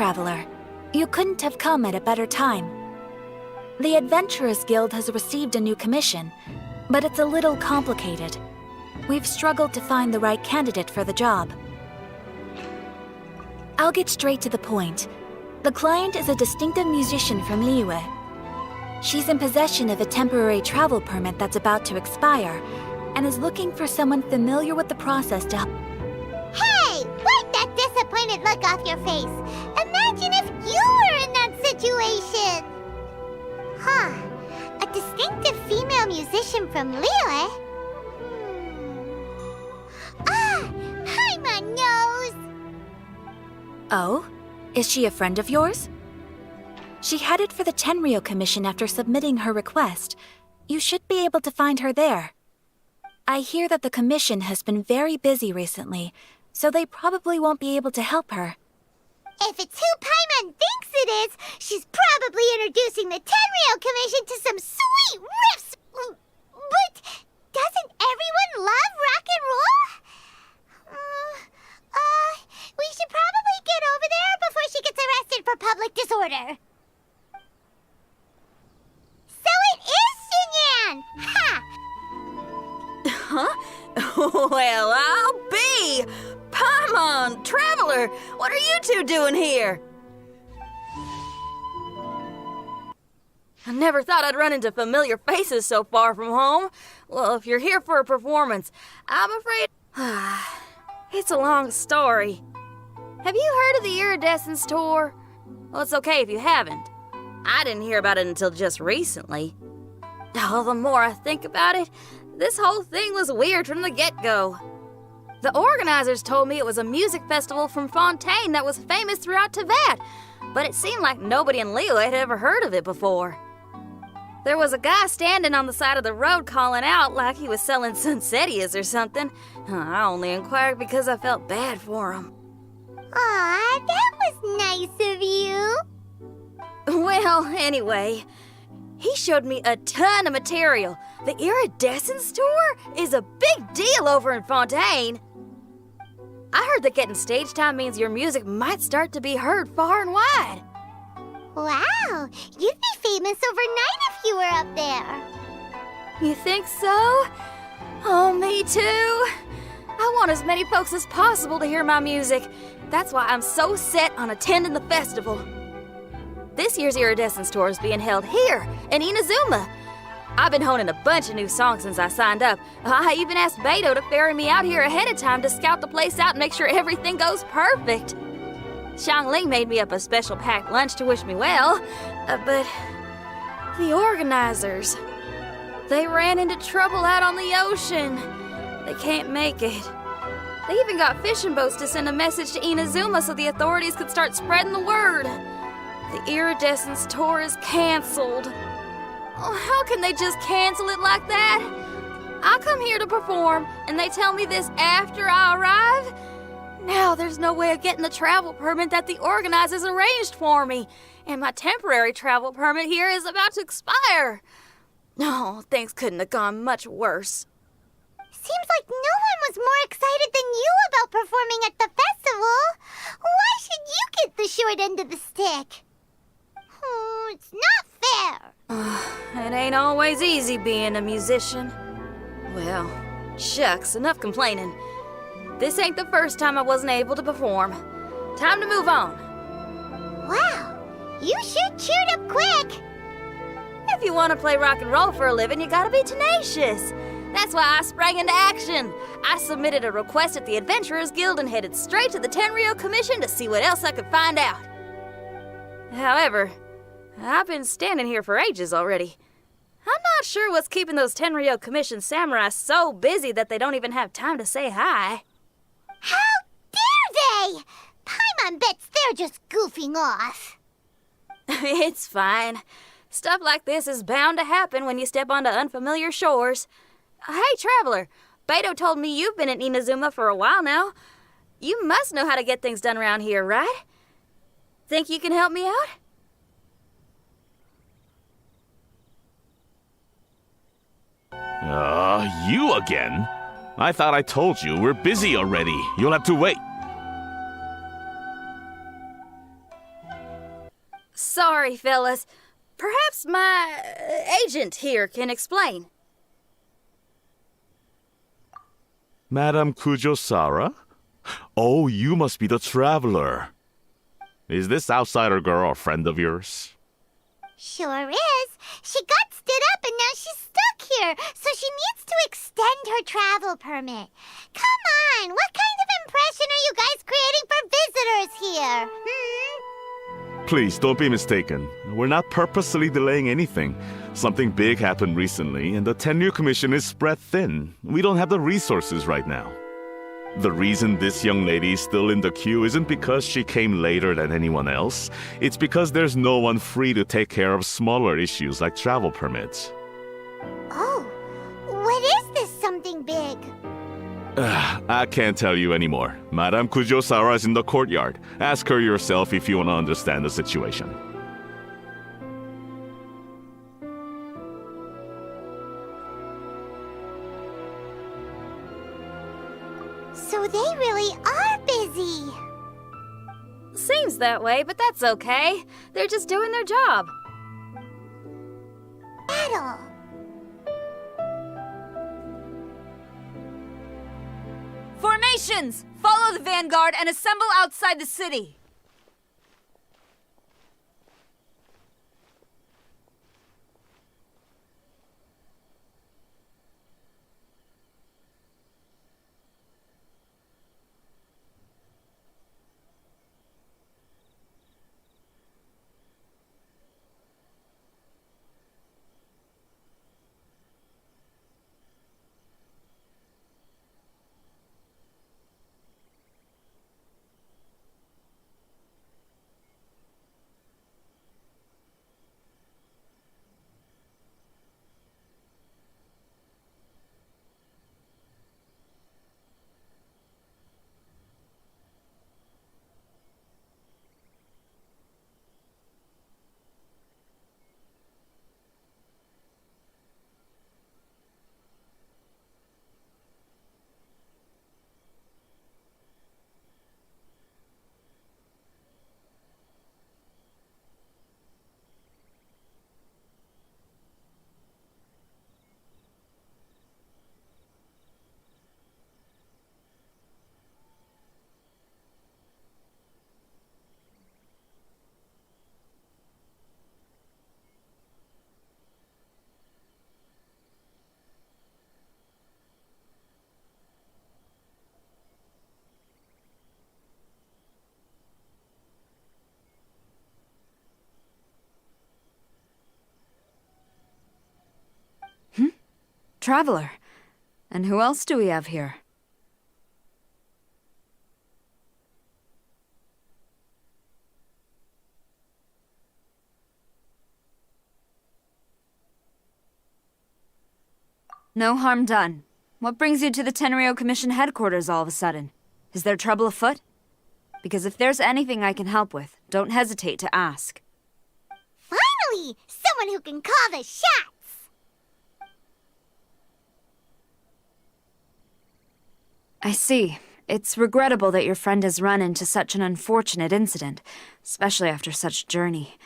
traveler. You couldn't have come at a better time. The Adventurers Guild has received a new commission, but it's a little complicated. We've struggled to find the right candidate for the job. I'll get straight to the point. The client is a distinctive musician from Liyue. She's in possession of a temporary travel permit that's about to expire, and is looking for someone familiar with the process to help. Hey! Wipe that disappointed look off your face! Imagine if you were in that situation! Huh. A distinctive female musician from Liyue? Ah! Hi, my nose! Oh? Is she a friend of yours? She headed for the Tenryou Commission after submitting her request. You should be able to find her there. I hear that the commission has been very busy recently, so they probably won't be able to help her. If it's who Paimon thinks it is, she's probably introducing the Tenryou Commission to some sweet riffs! But doesn't everyone love rock and roll? We should probably get over there before she gets arrested for public disorder. So it is Xinyan! Ha! Huh? Well, I'll be! Paimon, Traveler, what are you two doing here? I never thought I'd run into familiar faces so far from home. Well, if you're here for a performance, I'm afraid... It's a long story. Have you heard of the Iridescence Tour? Well, it's okay if you haven't. I didn't hear about it until just recently. Oh, the more I think about it, this whole thing was weird from the get-go. The organizers told me it was a music festival from Fontaine that was famous throughout Teyvat, but it seemed like nobody in Liyue had ever heard of it before. There was a guy standing on the side of the road calling out like he was selling Sunsetias or something. I only inquired because I felt bad for him. Aw, that was nice of you. Well, anyway, he showed me a ton of material. The Iridescence Tour is a big deal over in Fontaine. I heard that getting stage time means your music might start to be heard far and wide. Wow, you'd be famous overnight if you were up there. You think so? Oh, me too. I want as many folks as possible to hear my music. That's why I'm so set on attending the festival. This year's Iridescence Tour is being held here in Inazuma. I've been honing a bunch of new songs since I signed up. I even asked Beto to ferry me out here ahead of time to scout the place out and make sure everything goes perfect. Xiangling made me up a special packed lunch to wish me well, but the organizers, they ran into trouble out on the ocean. They can't make it. They even got fishing boats to send a message to Inazuma so the authorities could start spreading the word. The Iridescence Tour is canceled. Oh, how can they just cancel it like that? I come here to perform, and they tell me this after I arrive? Now there's no way of getting the travel permit that the organizers arranged for me, and my temporary travel permit here is about to expire. No, things couldn't have gone much worse. Seems like no one was more excited than you about performing at the festival. Why should you get the short end of the stick? It's not fair. It ain't always easy being a musician. Well, shucks, enough complaining. This ain't the first time I wasn't able to perform. Time to move on. Wow, you sure cheered up quick. If you want to play rock and roll for a living, you gotta be tenacious. That's why I sprang into action. I submitted a request at the Adventurers Guild and headed straight to the Tenryou Commission to see what else I could find out. However, I've been standing here for ages already. I'm not sure what's keeping those Tenryou Commission samurai so busy that they don't even have time to say hi. How dare they! Paimon bets they're just goofing off. It's fine. Stuff like this is bound to happen when you step onto unfamiliar shores. Hey, Traveler, Beto told me you've been in Inazuma for a while now. You must know how to get things done around here, right? Think you can help me out? You again? I thought I told you we're busy already. You'll have to wait. Sorry, fellas. Perhaps my agent here can explain. Madame Kujosara? Oh, you must be the traveler. Is this outsider girl a friend of yours? Sure is. She got stood up and now she's stuck here, so she needs to extend her travel permit. Come on, what kind of impression are you guys creating for visitors here? Please, don't be mistaken. We're not purposely delaying anything. Something big happened recently, and the tenure commission is spread thin. We don't have the resources right now. The reason this young lady is still in the queue isn't because she came later than anyone else. It's because there's no one free to take care of smaller issues like travel permits. Oh, what is this something big? I can't tell you anymore. Madame Kujosara is in the courtyard. Ask her yourself if you want to understand the situation. So they really are busy. Seems that way, but that's okay. They're just doing their job. Battle. Formations! Follow the vanguard and assemble outside the city. Traveler. And who else do we have here? No harm done. What brings you to the Tenryou Commission headquarters all of a sudden? Is there trouble afoot? Because if there's anything I can help with, don't hesitate to ask. Finally! Someone who can call the shots! I see. It's regrettable that your friend has run into such an unfortunate incident, especially after such a journey.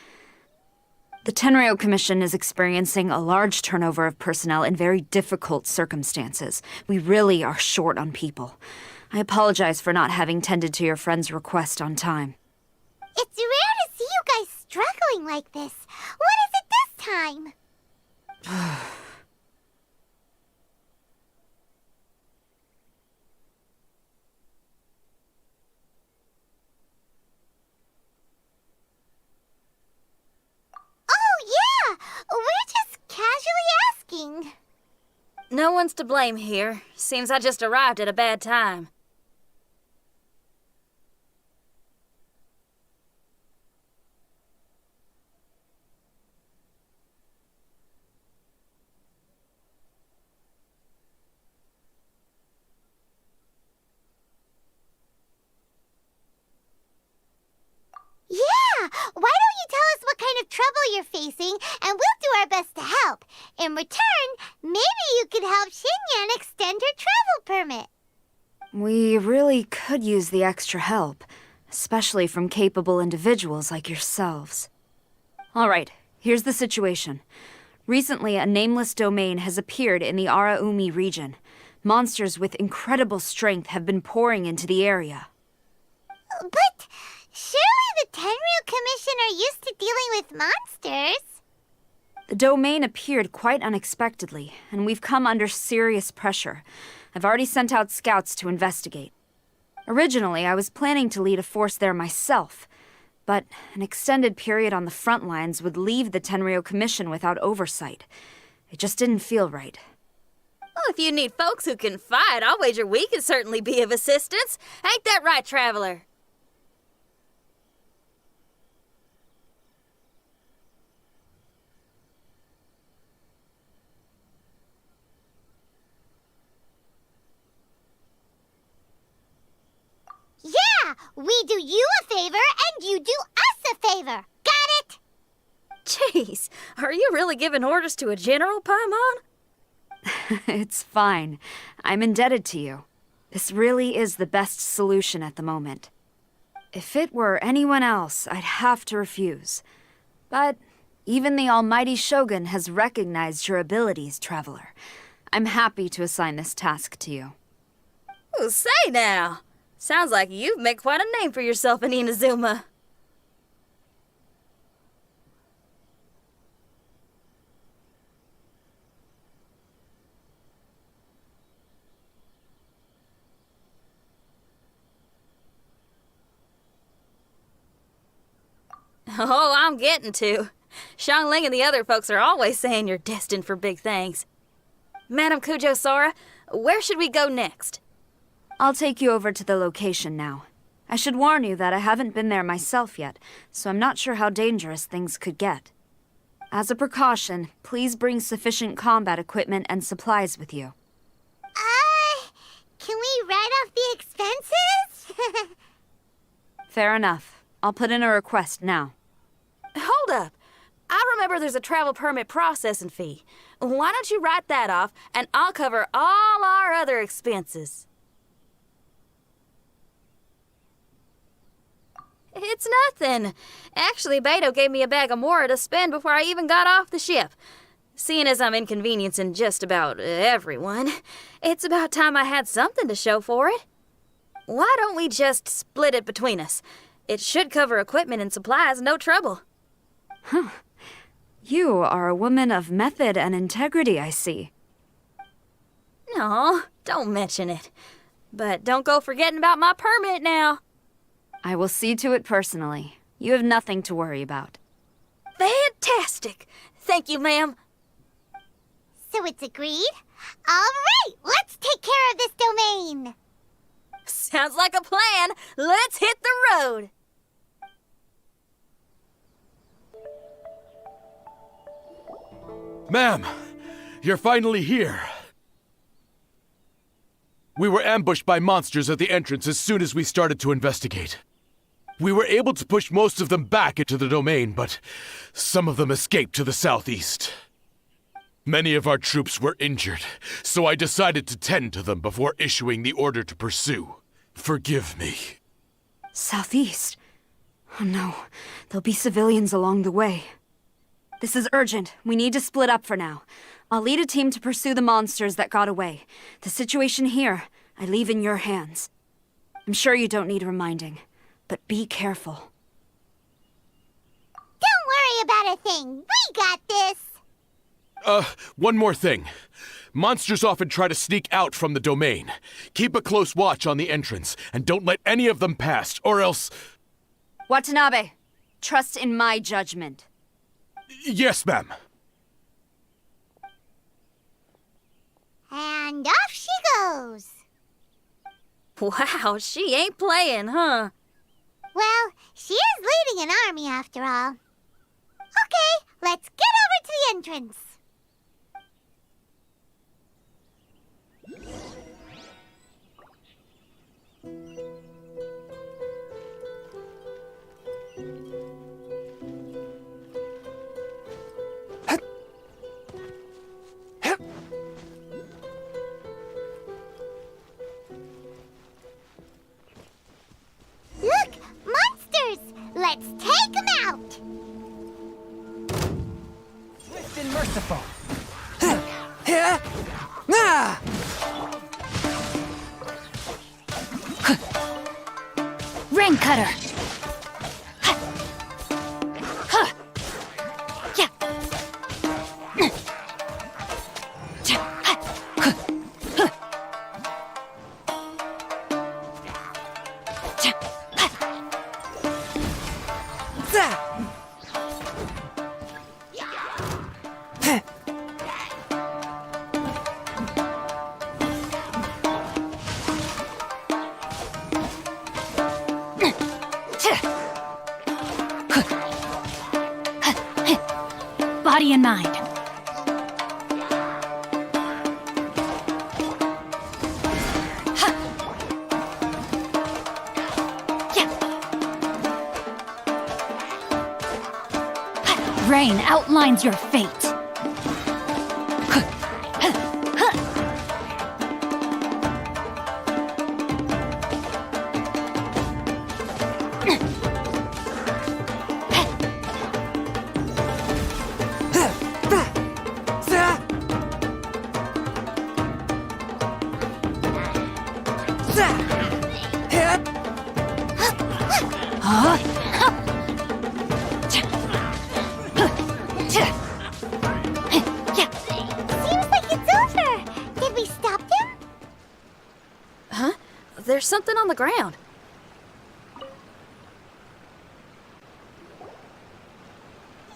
The Tenryou Commission is experiencing a large turnover of personnel in very difficult circumstances. We really are short on people. I apologize for not having tended to your friend's request on time. It's rare to see you guys struggling like this. What is it this time? We're just casually asking. No one's to blame here. Seems I just arrived at a bad time. Yeah! Why don't you tell us what kind of trouble you're facing, and we'll do our best to help. In return, maybe you could help Xinyan extend her travel permit. We really could use the extra help, especially from capable individuals like yourselves. All right, here's the situation. Recently, a nameless domain has appeared in the Araumi region. Monsters with incredible strength have been pouring into the area. But surely the Tenryou Commission are used to dealing with monsters. The domain appeared quite unexpectedly, and we've come under serious pressure. I've already sent out scouts to investigate. Originally, I was planning to lead a force there myself, but an extended period on the front lines would leave the Tenryou Commission without oversight. It just didn't feel right. Well, if you need folks who can fight, I'll wager we can certainly be of assistance. Ain't that right, Traveler? Yeah, we do you a favor and you do us a favor. Got it? Jeez, are you really giving orders to a general, Paimon? It's fine. I'm indebted to you. This really is the best solution at the moment. If it were anyone else, I'd have to refuse. But even the almighty Shogun has recognized your abilities, Traveler. I'm happy to assign this task to you. Oh, say now. Sounds like you've made quite a name for yourself in Inazuma. Oh, I'm getting to. Xiangling and the other folks are always saying you're destined for big things. Madam Kujo Sora, where should we go next? I'll take you over to the location now. I should warn you that I haven't been there myself yet, so I'm not sure how dangerous things could get. As a precaution, please bring sufficient combat equipment and supplies with you. Can we write off the expenses? Fair enough. I'll put in a request now. Hold up. I remember there's a travel permit processing fee. Why don't you write that off, and I'll cover all our other expenses. It's nothing. Actually, Beto gave me a bag of Mora to spend before I even got off the ship. Seeing as I'm inconveniencing just about everyone, it's about time I had something to show for it. Why don't we just split it between us? It should cover equipment and supplies, no trouble. Huh. You are a woman of method and integrity, I see. No, don't mention it. But don't go forgetting about my permit now. I will see to it personally. You have nothing to worry about. Fantastic! Thank you, ma'am. So it's agreed? All right, let's take care of this domain. Sounds like a plan. Let's hit the road. Ma'am, you're finally here. We were ambushed by monsters at the entrance as soon as we started to investigate. We were able to push most of them back into the domain, but some of them escaped to the southeast. Many of our troops were injured, so I decided to tend to them before issuing the order to pursue. Forgive me. Southeast? Oh no, there'll be civilians along the way. This is urgent. We need to split up for now. I'll lead a team to pursue the monsters that got away. The situation here, I leave in your hands. I'm sure you don't need reminding, but be careful. Don't worry about a thing. We got this. One more thing. Monsters often try to sneak out from the domain. Keep a close watch on the entrance, and don't let any of them pass, or else... Watanabe, trust in my judgment. Yes, ma'am. And off she goes. Wow, she ain't playing, huh? Well, she is leading an army after all. Okay, let's get over to the entrance. Look, monsters! Let's take them out! careful. Rain cutter. Body and mind. Rain outlines your fate. Seems like it's over. Did we stop them? Huh? There's something on the ground.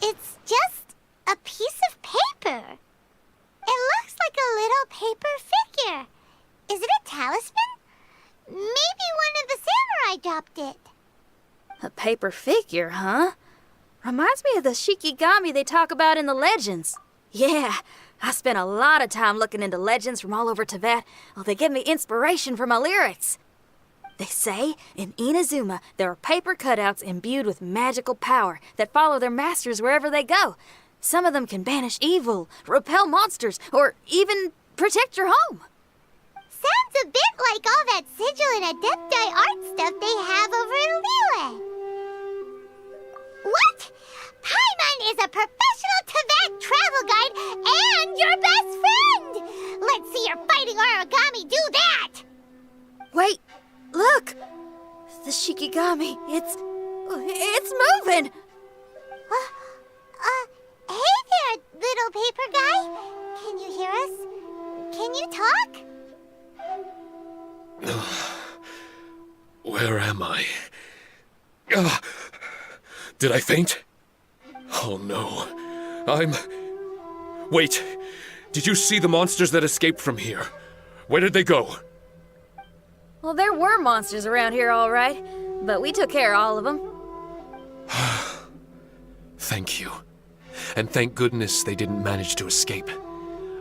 It's just a piece of paper. It looks like a little paper figure. Is it a talisman? Maybe one of the samurai dropped it. A paper figure, huh? Reminds me of the shikigami they talk about in the legends. Yeah, I spent a lot of time looking into legends from all over Tibet. Well, they give me inspiration for my lyrics. They say in Inazuma there are paper cutouts imbued with magical power that follow their masters wherever they go. Some of them can banish evil, repel monsters, or even protect your home. Sounds a bit like all that sigil and adepti art stuff they have over in Liyue. What? Paimon is a professional Tibet travel guide and your best friend! Let's see your fighting origami do that! Wait, look! The shikigami, it's moving! Hey there, little paper guy. Can you hear us? Can you talk? Where am I? Did I faint? Oh no. Wait! Did you see the monsters that escaped from here? Where did they go? Well, there were monsters around here, all right, but we took care of all of them. Thank you. And thank goodness they didn't manage to escape.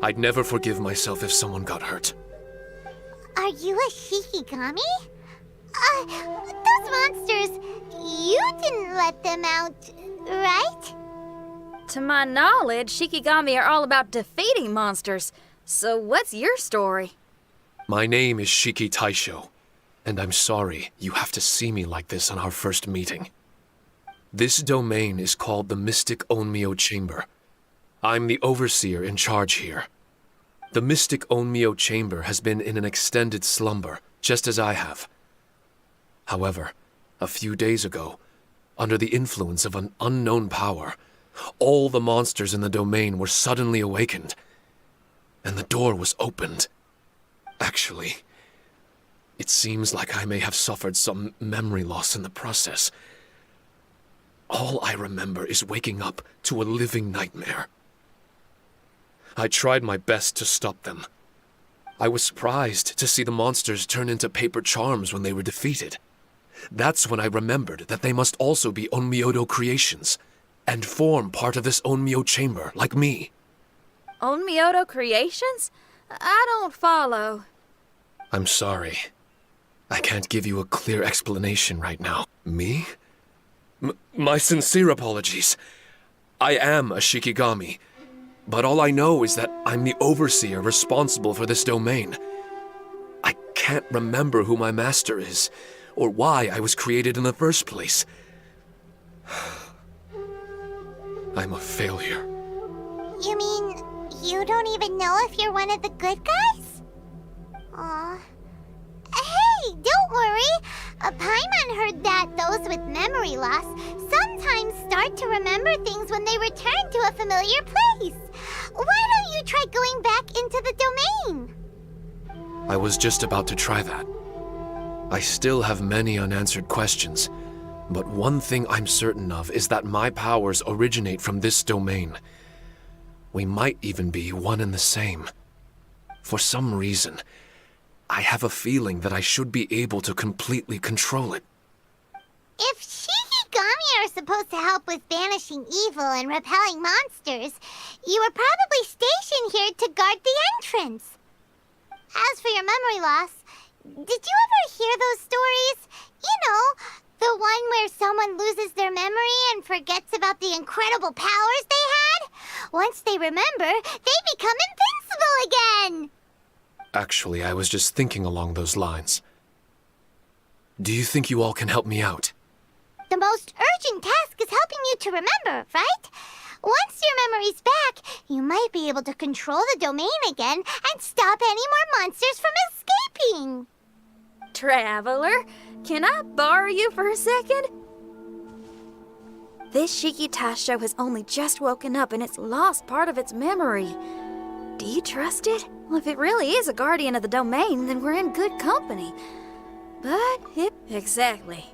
I'd never forgive myself if someone got hurt. Are you a shikigami? Those monsters, you didn't let them out, right? To my knowledge, shikigami are all about defeating monsters. So what's your story? My name is Shiki Taisho, and I'm sorry you have to see me like this on our first meeting. This domain is called the Mystic Onmyo Chamber. I'm the overseer in charge here. The Mystic Onmyo Chamber has been in an extended slumber, just as I have. However, a few days ago, under the influence of an unknown power, all the monsters in the domain were suddenly awakened, and the door was opened. Actually, it seems like I may have suffered some memory loss in the process. All I remember is waking up to a living nightmare. I tried my best to stop them. I was surprised to see the monsters turn into paper charms when they were defeated. That's when I remembered that they must also be Onmyodo creations, and form part of this Onmyo chamber, like me. Onmyodo creations? I don't follow. I'm sorry. I can't give you a clear explanation right now. Me? My sincere apologies. I am a Shikigami, but all I know is that I'm the overseer responsible for this domain. I can't remember who my master is, or why I was created in the first place. I'm a failure. You mean You don't even know if you're one of the good guys? Aw. Hey, don't worry. Paimon heard that those with memory loss sometimes start to remember things when they return to a familiar place. Why don't you try going back into the domain? I was just about to try that. I still have many unanswered questions, but one thing I'm certain of is that my powers originate from this domain. We might even be one and the same. For some reason, I have a feeling that I should be able to completely control it. If Shikigami are supposed to help with banishing evil and repelling monsters, you were probably stationed here to guard the entrance. As for your memory loss, did you ever hear those stories? You know, the one where someone loses their memory and forgets about the incredible powers they had? Once they remember, they become invincible again! Actually, I was just thinking along those lines. Do you think you all can help me out? The most urgent task is helping you to remember, right? Once your memory's back, you might be able to control the domain again and stop any more monsters from escaping. Traveler, can I borrow you for a second? This Shiki Taisho has only just woken up and it's lost part of its memory. Do you trust it? Well, if it really is a guardian of the domain, then we're in good company. But, exactly.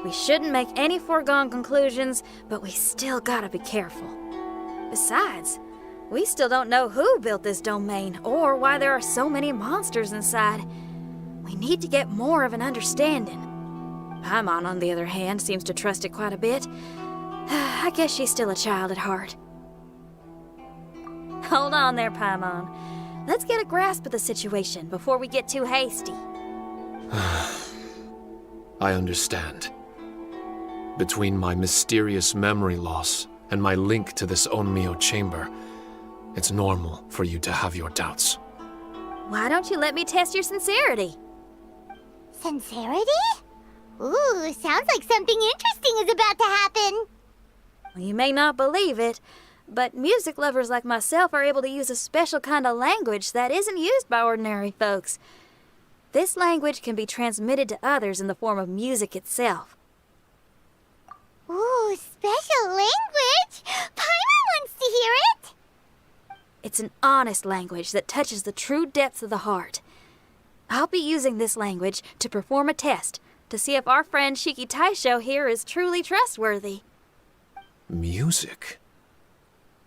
We shouldn't make any foregone conclusions, but we still gotta be careful. Besides, we still don't know who built this domain or why there are so many monsters inside. We need to get more of an understanding. Paimon, on the other hand, seems to trust it quite a bit. I guess she's still a child at heart. Hold on there, Paimon. Let's get a grasp of the situation before we get too hasty. I understand. Between my mysterious memory loss and my link to this Onmyo chamber, it's normal for you to have your doubts. Why don't you let me test your sincerity? Sincerity? Ooh, sounds like something interesting is about to happen. Well, you may not believe it, but music lovers like myself are able to use a special kind of language that isn't used by ordinary folks. This language can be transmitted to others in the form of music itself. Ooh, special language? Paimon wants to hear it! It's an honest language that touches the true depths of the heart. I'll be using this language to perform a test to see if our friend Shiki Taisho here is truly trustworthy. Music?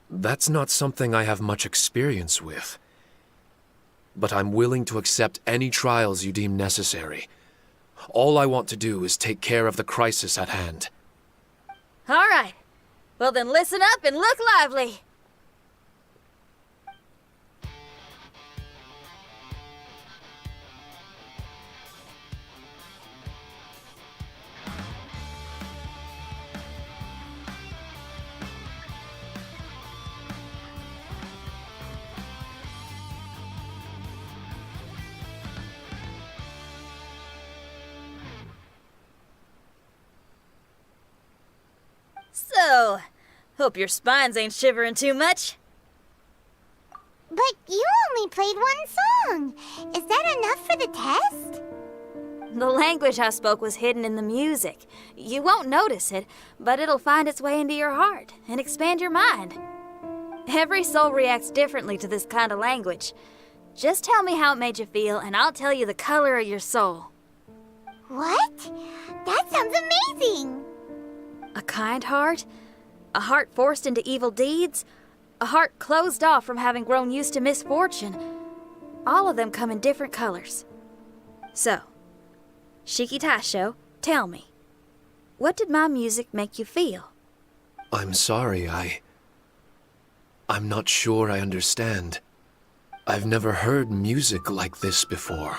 That's not something I have much experience with. But I'm willing to accept any trials you deem necessary. All I want to do is take care of the crisis at hand. All right. Well then listen up and look lively. So, hope your spines ain't shivering too much. But you only played one song. Is that enough for the test? The language I spoke was hidden in the music. You won't notice it, but it'll find its way into your heart and expand your mind. Every soul reacts differently to this kind of language. Just tell me how it made you feel, and I'll tell you the color of your soul. What? That sounds amazing! A kind heart? A heart forced into evil deeds? A heart closed off from having grown used to misfortune? All of them come in different colors. So, Shiki Taisho, tell me, what did my music make you feel? I'm sorry, I'm not sure I understand. I've never heard music like this before,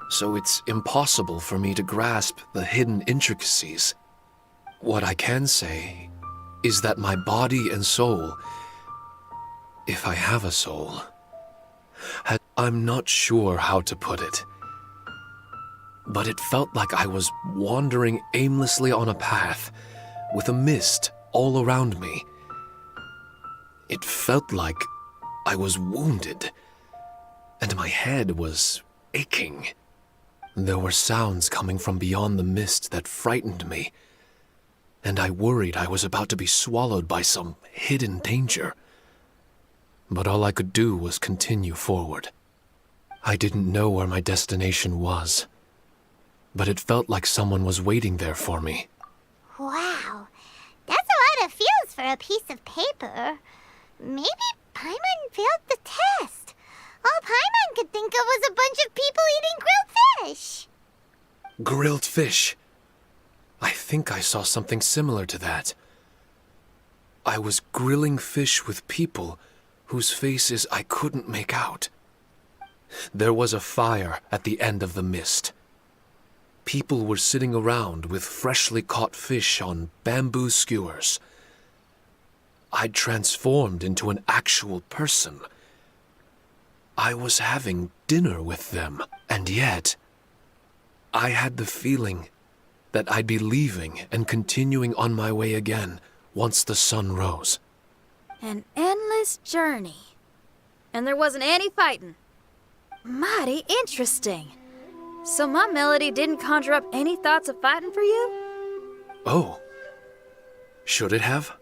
so it's impossible for me to grasp the hidden intricacies. What I can say is that my body and soul, if I have a soul, I'm not sure how to put it, but it felt like I was wandering aimlessly on a path with a mist all around me. It felt like I was wounded, and my head was aching. There were sounds coming from beyond the mist that frightened me, and I worried I was about to be swallowed by some hidden danger. But all I could do was continue forward. I didn't know where my destination was, but it felt like someone was waiting there for me. Wow, that's a lot of feels for a piece of paper. Maybe Paimon failed the test. All Paimon could think of was a bunch of people eating grilled fish. Grilled fish. I think I saw something similar to that. I was grilling fish with people whose faces I couldn't make out. There was a fire at the end of the mist. People were sitting around with freshly caught fish on bamboo skewers. I'd transformed into an actual person. I was having dinner with them, and yet I had the feeling that I'd be leaving and continuing on my way again once the sun rose. An endless journey. And there wasn't any fighting. Mighty interesting. So my melody didn't conjure up any thoughts of fighting for you? Oh. Should it have?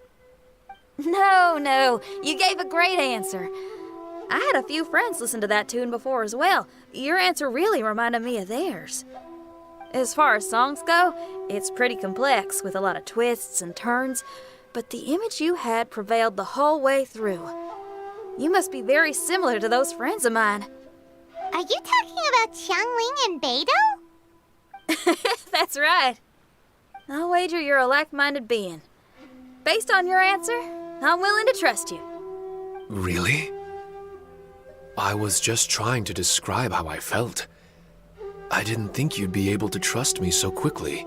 No, you gave a great answer. I had a few friends listen to that tune before as well. Your answer really reminded me of theirs. As far as songs go, it's pretty complex with a lot of twists and turns, but the image you had prevailed the whole way through. You must be very similar to those friends of mine. Are you talking about Xiangling and Beidou? That's right. I'll wager you're a like-minded being. Based on your answer, I'm willing to trust you. Really? I was just trying to describe how I felt. I didn't think you'd be able to trust me so quickly.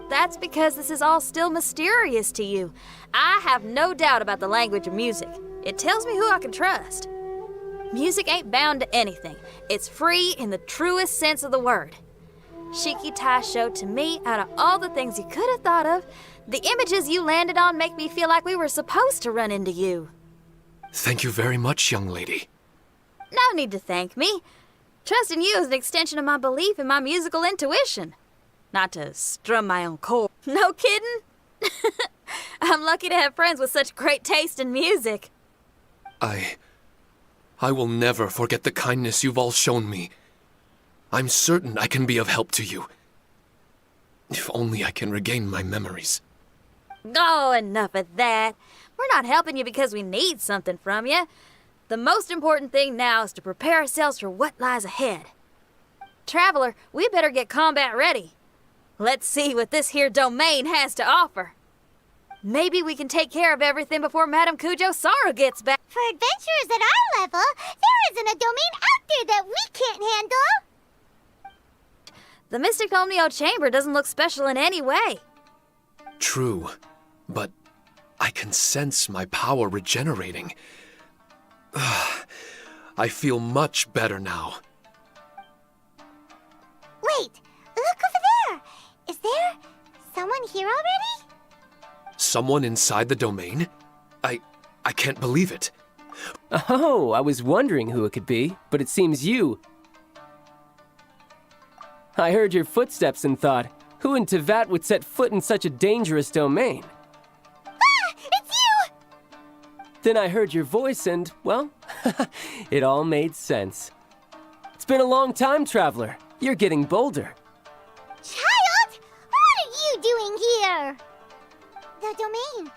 That's because this is all still mysterious to you. I have no doubt about the language of music. It tells me who I can trust. Music ain't bound to anything. It's free in the truest sense of the word. Shikitai showed to me, out of all the things you could have thought of, the images you landed on make me feel like we were supposed to run into you. Thank you very much, young lady. No need to thank me. Trusting you is an extension of my belief in my musical intuition. Not to strum my own chord. No kidding? I'm lucky to have friends with such great taste in music. I will never forget the kindness you've all shown me. I'm certain I can be of help to you. If only I can regain my memories. Oh, enough of that. We're not helping you because we need something from you. The most important thing now is to prepare ourselves for what lies ahead. Traveler, we better get combat ready. Let's see what this here domain has to offer. Maybe we can take care of everything before Madame Kujo Sara gets back. For adventurers at our level, there isn't a domain out there that we can't handle. The Mystic Dominio Chamber doesn't look special in any way. True, but I can sense my power regenerating. I feel much better now. Wait, look over there. Is there someone here already? Someone inside the domain? I can't believe it. Oh, I was wondering who it could be, but it seems you. I heard your footsteps and thought, who in Tevat would set foot in such a dangerous domain? Ah, it's you! Then I heard your voice and, well, it all made sense. It's been a long time, Traveler. You're getting bolder. Child, what are you doing here? The domain.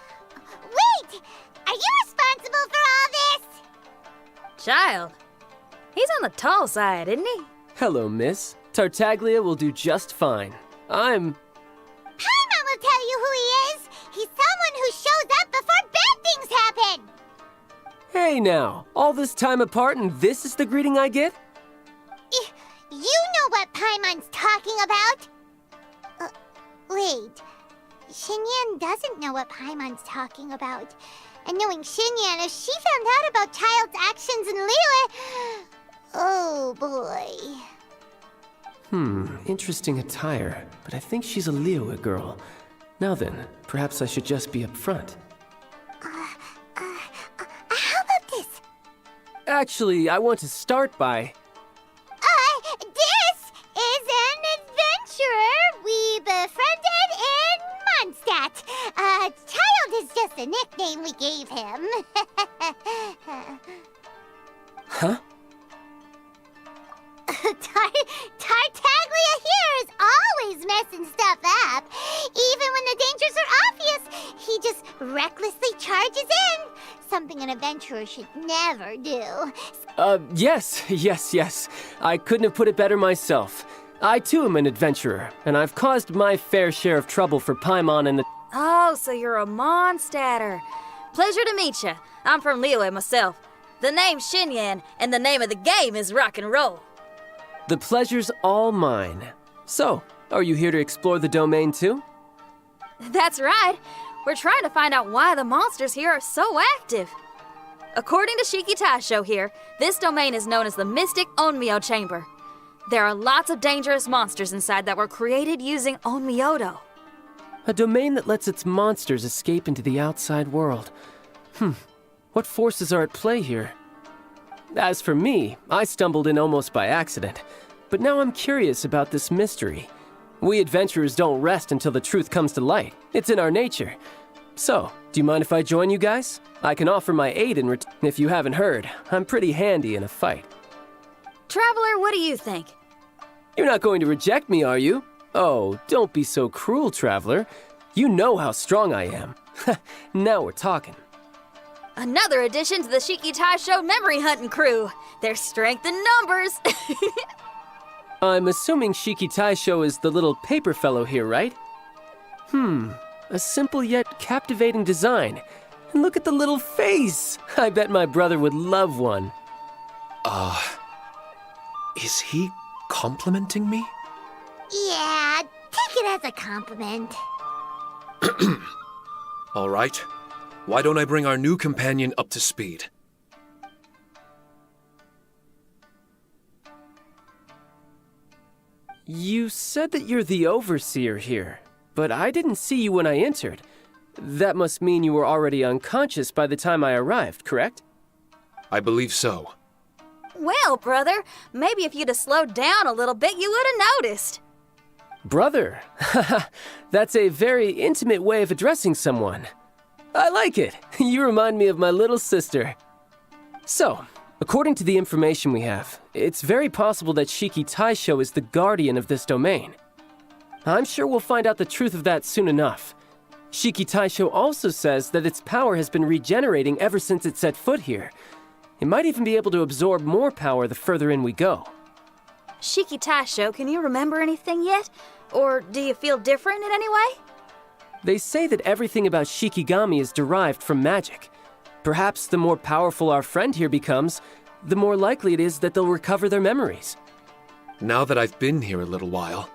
Wait, are you responsible for all this? Child, he's on the tall side, isn't he? Hello, miss. Tartaglia will do just fine. Paimon will tell you who he is. He's someone who shows up before bad things happen. Hey now, all this time apart and this is the greeting I get? You know what Paimon's talking about. Wait. Xinyan doesn't know what Paimon's talking about. And knowing Xinyan, if she found out about Child's actions in Liyue... Oh, boy. Interesting attire, but I think she's a Liyue girl. Now then, perhaps I should just be up front. How about this? Actually, I want to start by... This is an adventurer we befriended in Mondstadt. Child is just a nickname we gave him. Huh? Tartaglia here is always messing stuff up. Even when the dangers are obvious, he just recklessly charges in. Something an adventurer should never do. Yes. I couldn't have put it better myself. I too am an adventurer, and I've caused my fair share of trouble for Paimon and the... Oh, so you're a Mondstadter. Pleasure to meet you. I'm from Liyue myself. The name's Xinyan, and the name of the game is rock and roll. The pleasure's all mine. So, are you here to explore the domain too? That's right. We're trying to find out why the monsters here are so active. According to Shiki Taisho here, this domain is known as the Mystic Onmyo Chamber. There are lots of dangerous monsters inside that were created using Onmyodo. A domain that lets its monsters escape into the outside world. What forces are at play here? As for me, I stumbled in almost by accident. But now I'm curious about this mystery. We adventurers don't rest until the truth comes to light. It's in our nature. So, do you mind if I join you guys? I can offer my aid in return. If you haven't heard, I'm pretty handy in a fight. Traveler, what do you think? You're not going to reject me, are you? Oh, don't be so cruel, Traveler. You know how strong I am. Now we're talking. Another addition to the Shiki Taisho memory hunting crew. There's strength in numbers. I'm assuming Shiki Taisho is the little paper fellow here, right? A simple yet captivating design. And look at the little face! I bet my brother would love one. Is he complimenting me? Yeah, take it as a compliment. All right. Why don't I bring our new companion up to speed? You said that you're the overseer here, but I didn't see you when I entered. That must mean you were already unconscious by the time I arrived, correct? I believe so. Well, brother, maybe if you'd have slowed down a little bit, you would have noticed. Brother? That's a very intimate way of addressing someone. I like it. You remind me of my little sister. So, according to the information we have, it's very possible that Shiki Taisho is the guardian of this domain. I'm sure we'll find out the truth of that soon enough. Shiki Taisho also says that its power has been regenerating ever since it set foot here. It might even be able to absorb more power the further in we go. Shiki Taisho, can you remember anything yet? Or do you feel different in any way? They say that everything about Shikigami is derived from magic. Perhaps the more powerful our friend here becomes, the more likely it is that they'll recover their memories. Now that I've been here a little while,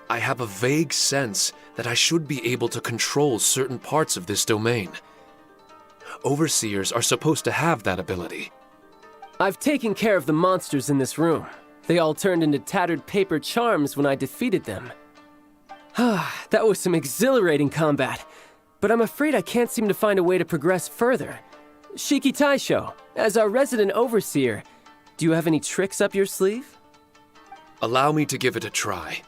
I have a vague sense that I should be able to control certain parts of this domain. Overseers are supposed to have that ability. I've taken care of the monsters in this room. They all turned into tattered paper charms when I defeated them. That was some exhilarating combat, but I'm afraid I can't seem to find a way to progress further. Shiki Taisho, as our resident overseer, do you have any tricks up your sleeve? Allow me to give it a try.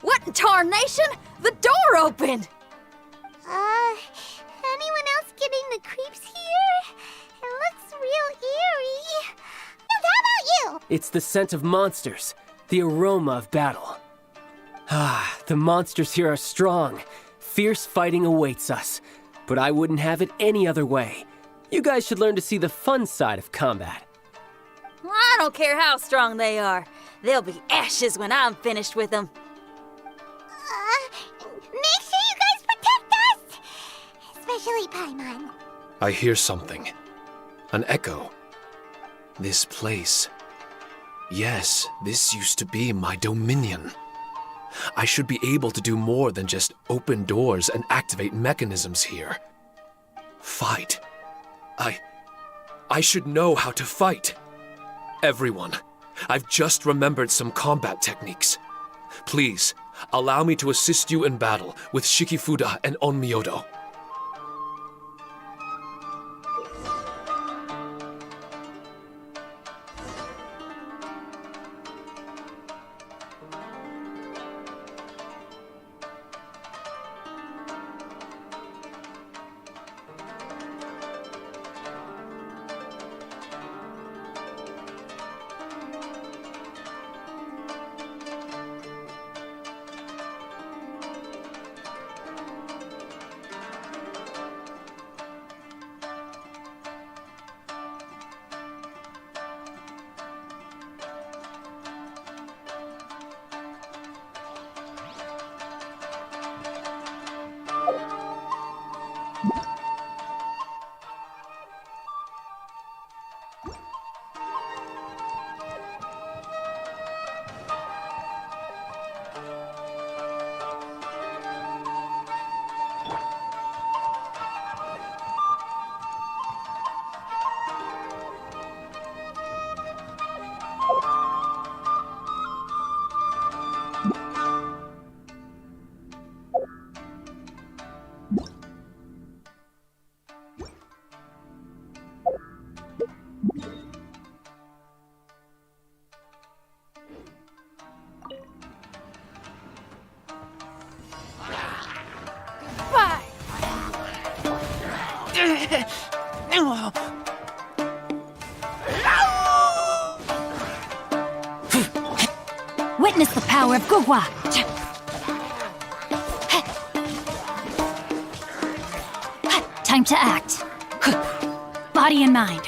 What in tarnation? The door opened! Anyone else getting the creeps here? It looks real eerie. And how about you? It's the scent of monsters, the aroma of battle. The monsters here are strong. Fierce fighting awaits us. But I wouldn't have it any other way. You guys should learn to see the fun side of combat. I don't care how strong they are. They'll be ashes when I'm finished with them. Make sure you guys protect us! Especially Paimon. I hear something. An echo. This place. Yes, this used to be my dominion. I should be able to do more than just open doors and activate mechanisms here. Fight. I should know how to fight. Everyone, I've just remembered some combat techniques. Please, allow me to assist you in battle with Shikifuda and Onmyodo. Witness the power of Guhua. Time to act. Body and mind.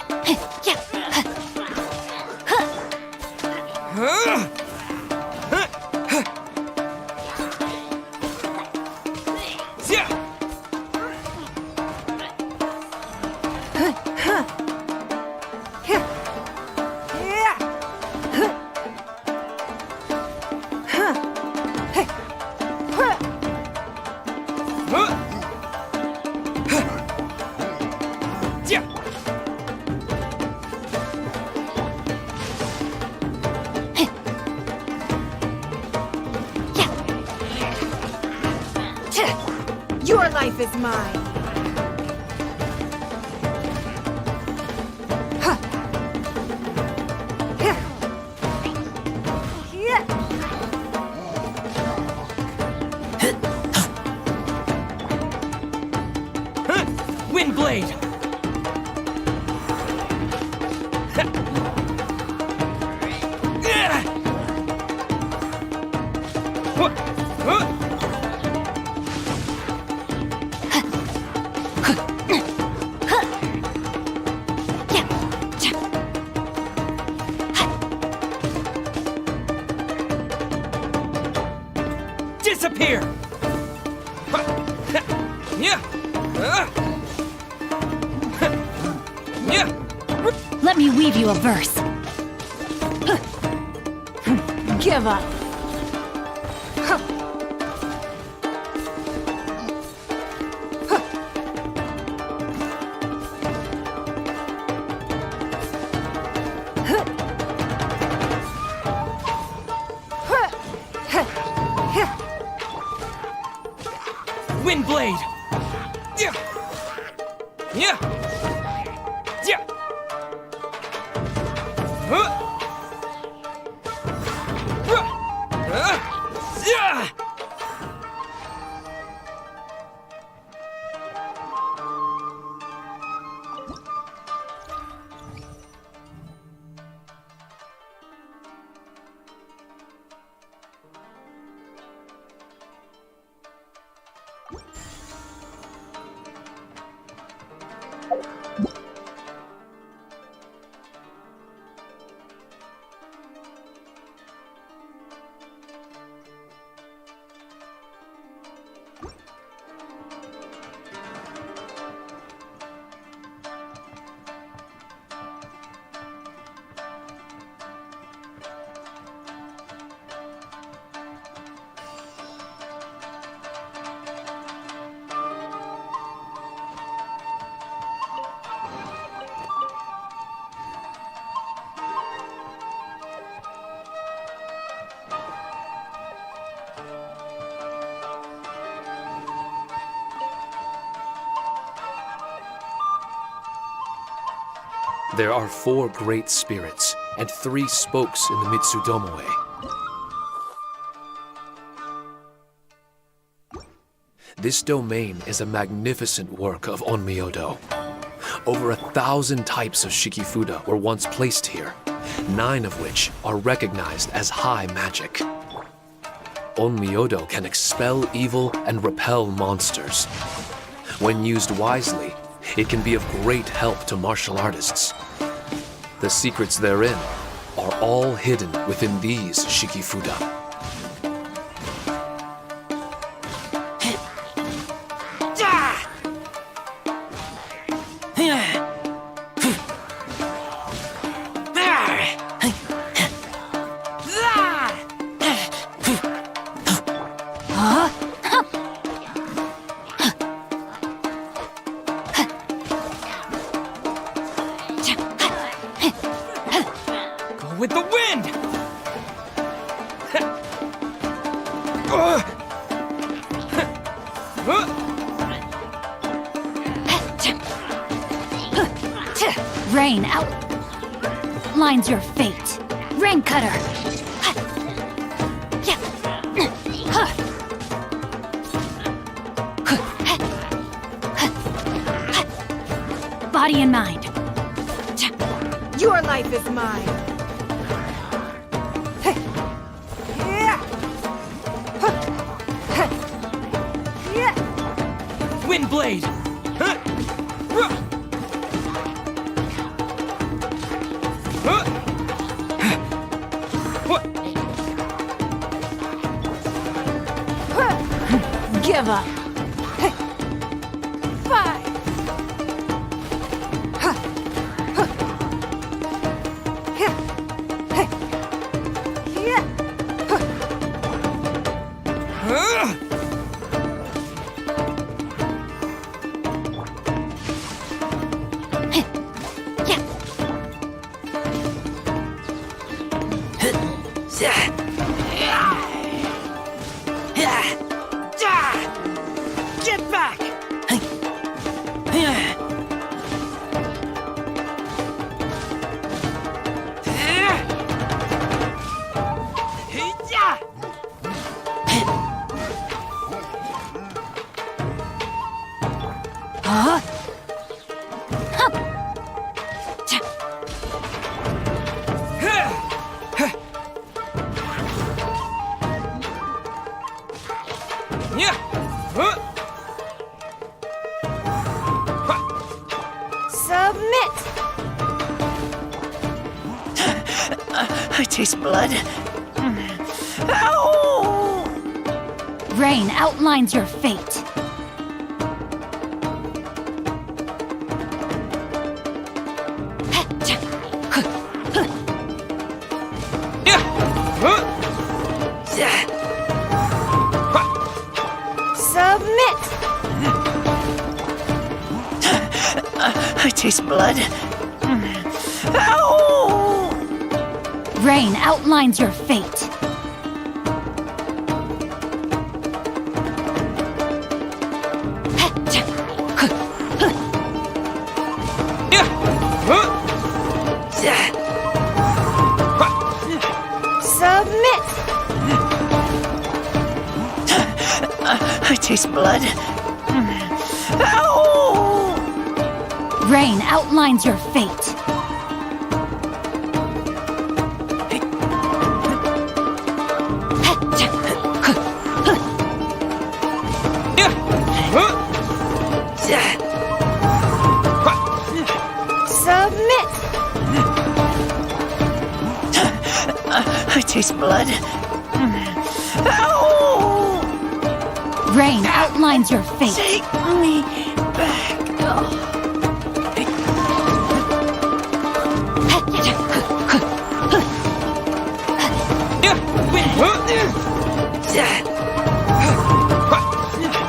Your life is mine. Windblade! Disappear! Let me weave you a verse. Give up. Windblade! Yeah! Yeah! Yeah! Yeah! There are 4 great spirits and 3 spokes in the Mitsudomoe. This domain is a magnificent work of Onmyodo. Over 1,000 types of shikifuda were once placed here, 9 of which are recognized as high magic. Onmyodo can expel evil and repel monsters. When used wisely, it can be of great help to martial artists. The secrets therein are all hidden within these shikifuda. With the wind! Rain outlines your fate. Rain cutter. Give up. Fight. Get back! Submit. I taste blood. Ow! Rain outlines your fate. Submit. I taste blood. Ow! Rain outlines your fate. Submit. I taste blood. Ow! Rain outlines your fate. Submit. I taste blood. Ow! Rain outlines your fate. Take me back.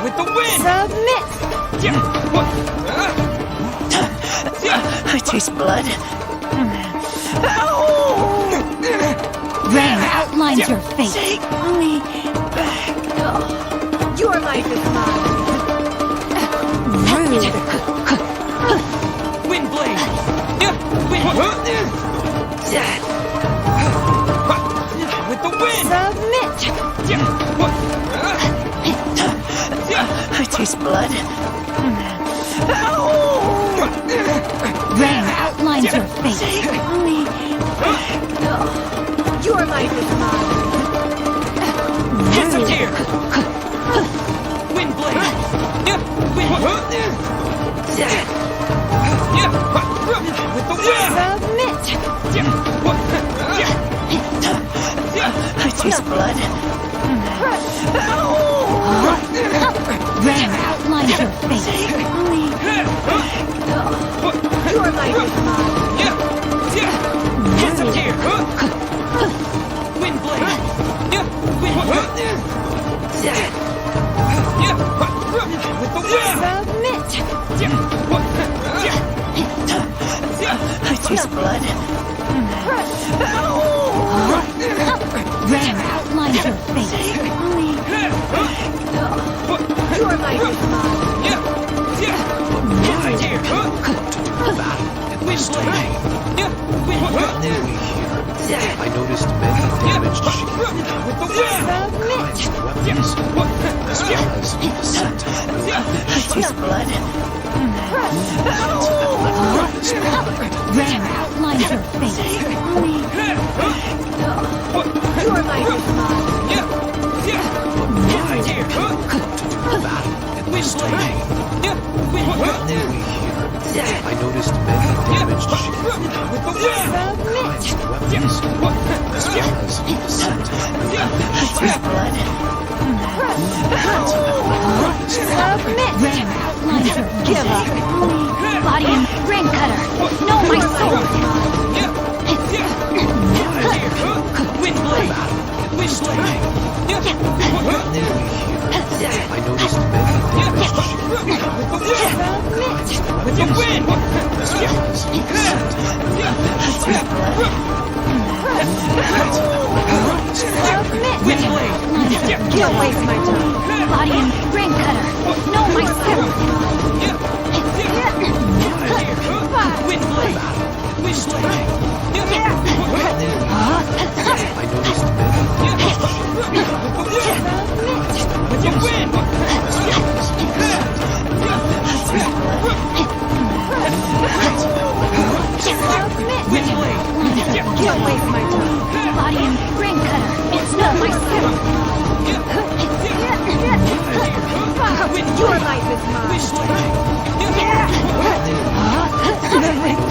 With the wind! Submit. I taste blood. Ow! Rain outlines your fate. Take me back. Your life is mine. Rude. Wind blade! With the wind! Submit. I taste blood. Ow! Rain outlines your fate. Take me back. Your life is mine. Disappear! Wind blade! With the wind! Submit. I taste blood. Ow! Rain outlines your fate. Take me back. Your life is mine. Disappear! Wind blade! With the wind! Submit. I taste blood. Ow! Rain outlines your fate. Take me back. Your life is mine. Disappear! Wind blade! I noticed many damaged shields With the wind! and weapons, as well as the scent of I taste blood. Rain outlines your fate. Your life is mine. I noticed many damaged shields With the wind! and weapons, as as the scent. I taste blood. Submit! Give up! Body and brain cutter! No, my soul! Wind blade! Wind blade! I noticed many With the wind! Wind blade! Don't waste my time! Body and brain cutter! No, my soul! Wind blade! Wind blade! I noticed many With the wind! Wind blade! Don't waste my time! Body and brain cutter! It's not my soul! Your life is mine! With the wind!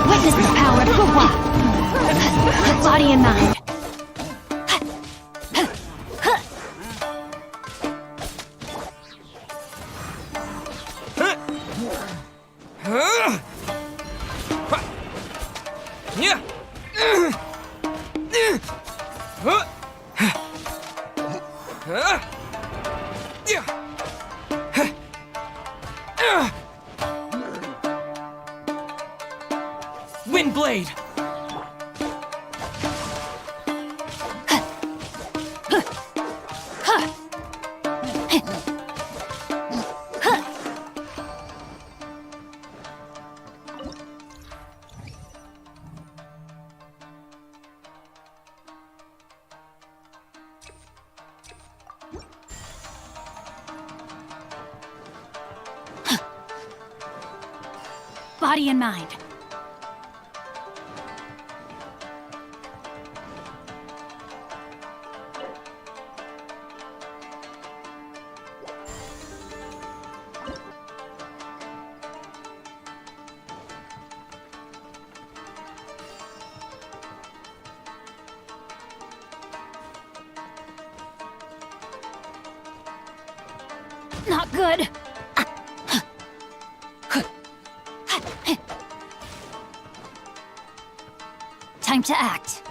Witness the power of Gawa! Body and mind! Wind blade! Body and mind. Not good. Time to act.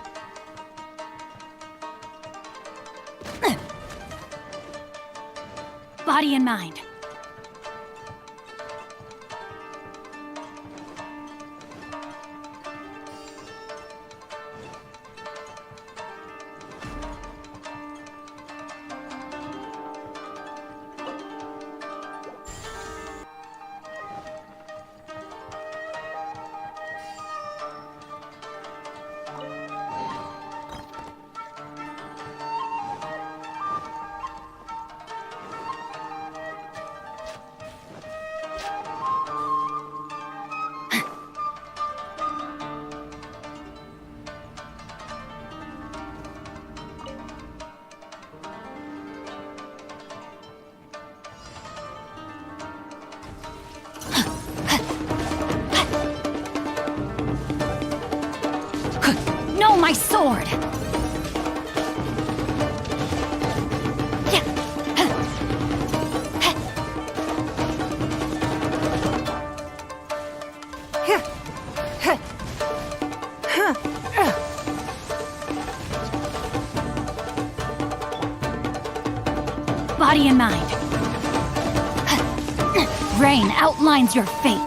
Body and mind. No, my sword! Body and mind. Rain outlines your fate.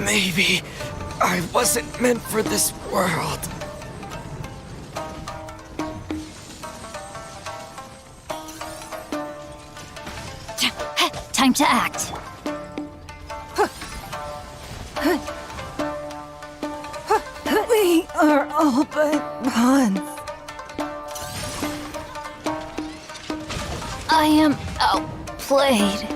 Maybe I wasn't meant for this world. Time to act. We are all but pawns. I am outplayed.